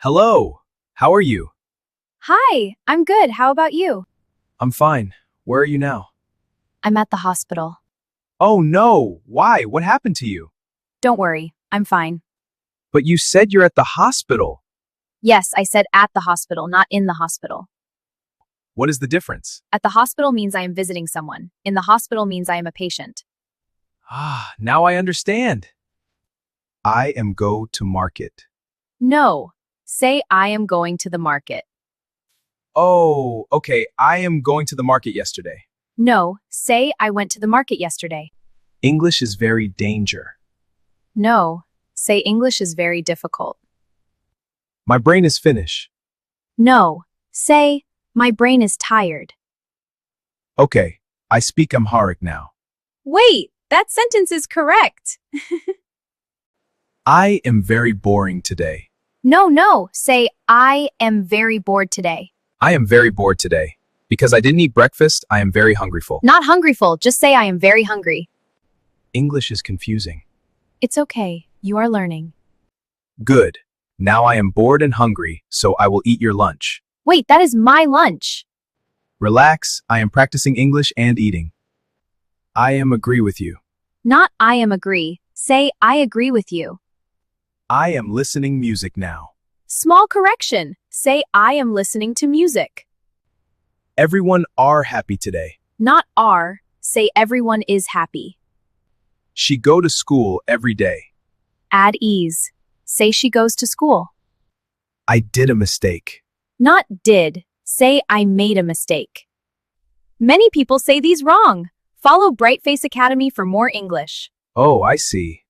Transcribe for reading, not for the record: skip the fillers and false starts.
Hello. How are you? Hi, I'm good. How about you? I'm fine. Where are you now? I'm at the hospital. Oh no. Why? What happened to you? Don't worry, I'm fine. But you said you're at the hospital. Yes, I said at the hospital, not in the hospital. What is the difference? At the hospital means I am visiting someone. In the hospital means I am a patient. Ah, now I understand. I am go to market. No, say I am going to the market. Oh, okay. I am going to the market yesterday. No, say I went to the market yesterday. English is very danger. No, say English is very difficult. My brain is finished. No, say my brain is tired. Okay. I speak Amharic now. Wait, that sentence is correct. I am very boring today. No, say I am very bored today. I am very bored today. Because I didn't eat breakfast, I am very hungryful. Not hungryful, just say I am very hungry. English is confusing. It's okay, you are learning. Good. Now I am bored and hungry, so I will eat your lunch. Wait, that is my lunch. Relax, I am practicing English and eating. I am agree with you. Not I am agree, say I agree with you. I am listening music now. Small correction, say I am listening to music. Everyone are happy today. Not are, say everyone is happy. She go to school every day. Add ease, say she goes to school. I did a mistake. Not did, say I made a mistake. Many people say these wrong. Follow Brightface Academy for more English. Oh, I see.